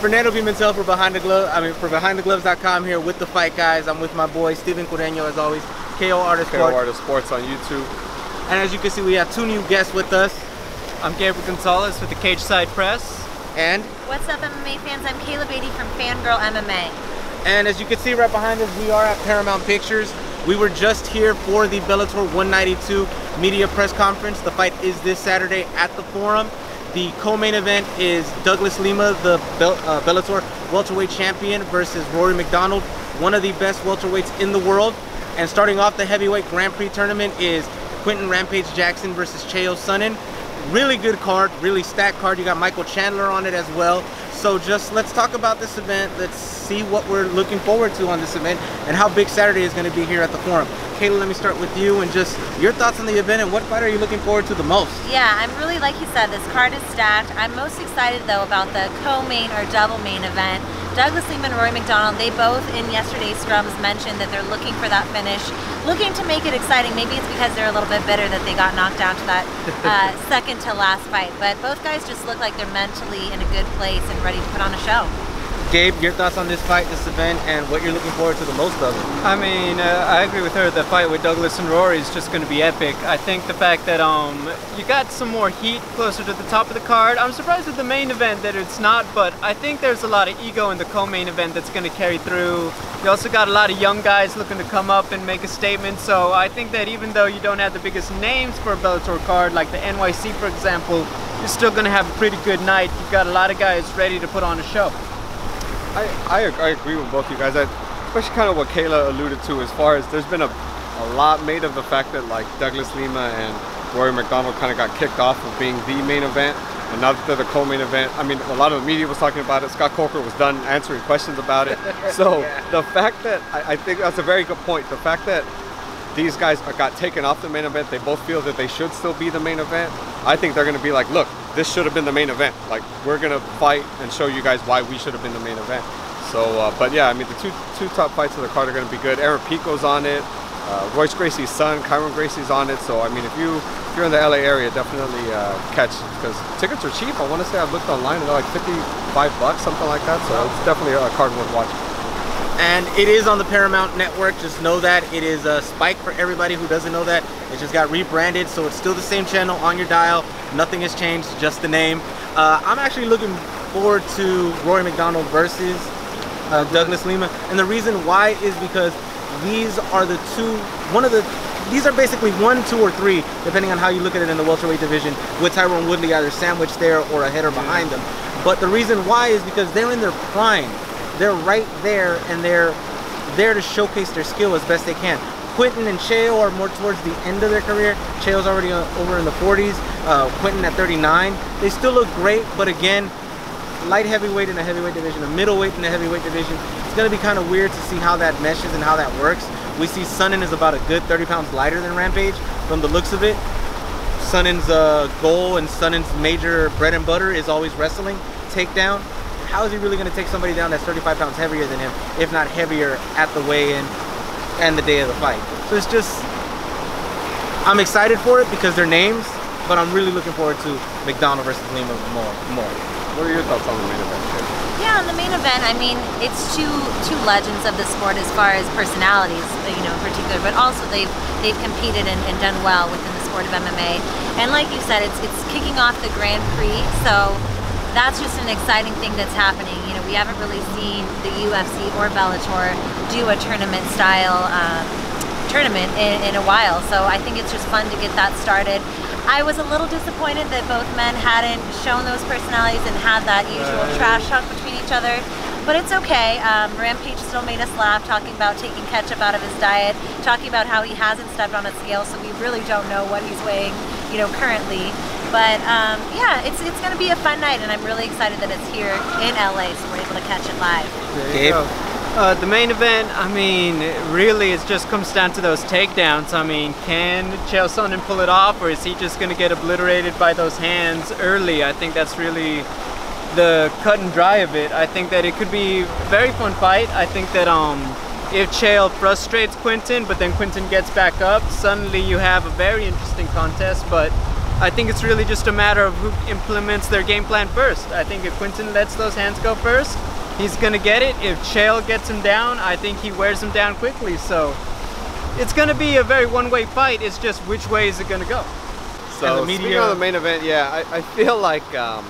Fernando Pimentel for BehindTheGloves.com here with the Fight Guys. I'm with my boy Steven Cureño as always. KO Artist Sports on YouTube. And as you can see, we have two new guests with us. I'm Gabriel Gonzalez with the Cage Side Press. And what's up, MMA fans? I'm Kayla Beatty from Fangirl MMA. And as you can see right behind us, we are at Paramount Pictures. We were just here for the Bellator 192 media press conference. The fight is this Saturday at the Forum. The co-main event is Douglas Lima, the Bellator welterweight champion, versus Rory Macdonald, one of the best welterweights in the world. And starting off the heavyweight Grand Prix tournament is Quinton Rampage Jackson versus Chael Sonnen. Really good card, really stacked card. You got Michael Chandler on it as well. So just let's talk about this event. Let's see what we're looking forward to on this event and how big Saturday is going to be here at the Forum. Kayla, let me start with you and just your thoughts on the event and what fight are you looking forward to the most? Yeah, I'm really, like you said, this card is stacked. I'm most excited though about the co-main or double main event. Douglas Lima and Rory Macdonald, they both in yesterday's scrums mentioned that they're looking for that finish, looking to make it exciting. Maybe it's because they're a little bit bitter that they got knocked down to that second to last fight. But both guys just look like they're mentally in a good place and ready to put on a show. Gabe, your thoughts on this fight, this event, and what you're looking forward to the most of it? I mean, I agree with her. The fight with Douglas and Rory is just going to be epic. I think the fact that you got some more heat closer to the top of the card. I'm surprised with the main event that it's not, but I think there's a lot of ego in the co-main event that's going to carry through. You also got a lot of young guys looking to come up and make a statement, so I think that even though you don't have the biggest names for a Bellator card, like the NYC for example, you're still going to have a pretty good night. You've got a lot of guys ready to put on a show. I agree with both you guys, especially kind of what Kayla alluded to as far as there's been a lot made of the fact that like Douglas Lima and Rory Macdonald kind of got kicked off of being the main event, and now that they're the co-main event, I mean a lot of the media was talking about it. Scott Coker was done answering questions about it. So the fact that, I think that's a very good point, the fact that these guys got taken off the main event, they both feel that they should still be the main event. I think they're going to be like, look, this should have been the main event. Like, we're going to fight and show you guys why we should have been the main event. So, but yeah, I mean, the two top fights of the card are going to be good. Aaron Pico's on it. Royce Gracie's son, Kyron Gracie's on it. So, I mean, if you're in the LA area, definitely catch, because tickets are cheap. I want to say I've looked online and they're like $55, something like that. So it's definitely a card worth watching. And it is on the Paramount Network. Just know that it is a Spike for everybody who doesn't know that. It just got rebranded, so it's still the same channel on your dial. Nothing has changed, just the name. I'm actually looking forward to Rory Macdonald versus Douglas Lima, and the reason why is because these are the these are basically 1, 2, or 3, depending on how you look at it in the welterweight division, with Tyrone Woodley either sandwiched there or ahead or behind them. But the reason why is because they're in their prime. They're right there, and they're there to showcase their skill as best they can. Quinton and Chael are more towards the end of their career. Chael's already over in the 40s. Quinton at 39. They still look great, but again, light heavyweight in the heavyweight division, a middleweight in the heavyweight division. It's going to be kind of weird to see how that meshes and how that works. We see Sonnen is about a good 30 pounds lighter than Rampage from the looks of it. Sonnen's goal and Sonnen's major bread and butter is always wrestling, takedown. How is he really going to take somebody down that's 35 pounds heavier than him, if not heavier, at the weigh-in and the day of the fight? So it's just, I'm excited for it because they're names, but I'm really looking forward to Macdonald versus Lima more. What are your thoughts on the main event? Yeah, on the main event, I mean, it's two legends of the sport as far as personalities, you know, in particular, but also they've competed and done well within the sport of MMA. And like you said, it's kicking off the Grand Prix, so that's just an exciting thing that's happening. You know, we haven't really seen the UFC or Bellator do a tournament style tournament in a while, so I think it's just fun to get that started. I was a little disappointed that both men hadn't shown those personalities and had that usual trash talk between each other, but it's okay. Rampage still made us laugh, talking about taking ketchup out of his diet, talking about how he hasn't stepped on a scale, so we really don't know what he's weighing, you know, currently. But yeah, it's going to be a fun night, and I'm really excited that it's here in LA, so we're able to catch it live. Gabe? The main event, I mean, really it just comes down to those takedowns. I mean, can Chael Sonnen pull it off, or is he just going to get obliterated by those hands early? I think that's really the cut and dry of it. I think that it could be a very fun fight. I think that if Chael frustrates Quinton, but then Quinton gets back up, suddenly you have a very interesting contest. But I think it's really just a matter of who implements their game plan first. I think if Quinton lets those hands go first, he's gonna get it. If Chael gets him down, I think he wears him down quickly. So it's gonna be a very one-way fight. It's just which way is it gonna go? So speaking of the main event, yeah, I feel like I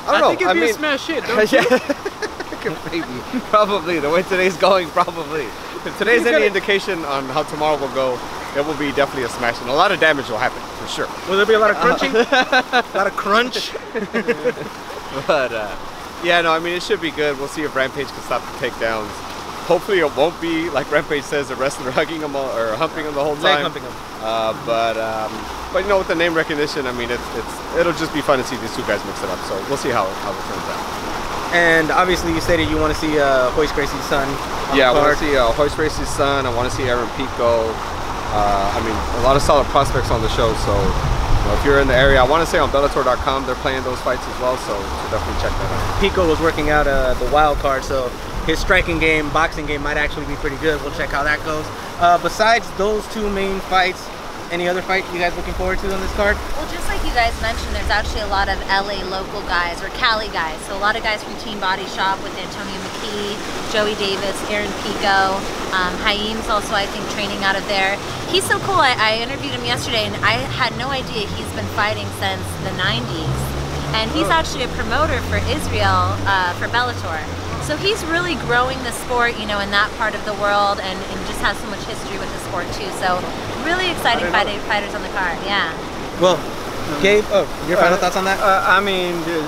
don't know. think it'd be a smash hit, don't you? Maybe, probably the way today's going, probably. If today's any indication on how tomorrow will go, it will be definitely a smash, and a lot of damage will happen for sure. Will there be a lot of crunching? A lot of crunch? But yeah, no, I mean, it should be good. We'll see if Rampage can stop the takedowns. Hopefully it won't be, like Rampage says, the wrestler hugging him or humping him the whole time. Leg humping him. But you know, with the name recognition, I mean, it'll just be fun to see these two guys mix it up. So we'll see how it turns out. And obviously you stated you want to see Hoist Gracie's son. Yeah, I want to see Hoist Gracie's son. I want to see Aaron Pico. I mean, a lot of solid prospects on the show. So you know, if you're in the area, I want to say on Bellator.com, they're playing those fights as well. So definitely check that out. Pico was working out the wild card, so his striking game, boxing game might actually be pretty good. We'll check how that goes. Besides those two main fights, any other fight you guys looking forward to on this card? Well, just like you guys mentioned, there's actually a lot of LA local guys or Cali guys. So a lot of guys from Team Body Shop with Antonio McKee, Joey Davis, Aaron Pico. Haim's also, I think, training out of there. He's so cool. I interviewed him yesterday, and I had no idea he's been fighting since the 90s. And he's actually a promoter for Israel for Bellator. So he's really growing the sport, you know, in that part of the world, and just has so much history with the sport too. So really exciting fighters on the card, yeah. Well, Gabe, your final thoughts on that? I mean, you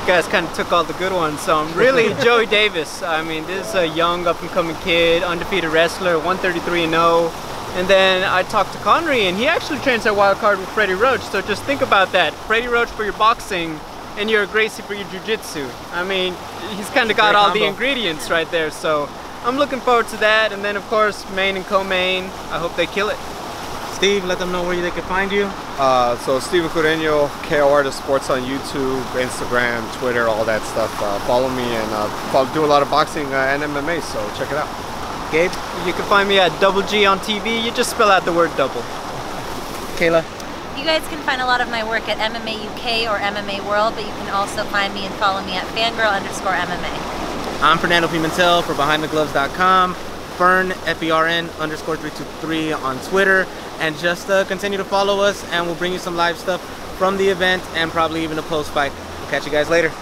guys kind of took all the good ones. So really, Joey Davis. I mean, this is a young, up-and-coming kid, undefeated wrestler, 133-0. And then I talked to Connery, and he actually trains at Wild Card with Freddie Roach. So just think about that: Freddie Roach for your boxing, and you're a Gracie for your jiu-jitsu. I mean, he's kind of got all the ingredients right there. So I'm looking forward to that. And then, of course, main and co-main. I hope they kill it. Steve, let them know where they can find you. So Steven Cureño, KO Artist Sports on YouTube, Instagram, Twitter, all that stuff. Follow me, and do a lot of boxing and MMA, so check it out. Gabe? You can find me at Double G on TV. You just spell out the word double. Kayla? You guys can find a lot of my work at MMA UK or MMA World, but you can also find me and follow me at fangirl_MMA. I'm Fernando Pimentel for BehindTheGloves.com. Fern, FERN_323 on Twitter, and just continue to follow us, and we'll bring you some live stuff from the event and probably even a post-fight. We'll catch you guys later.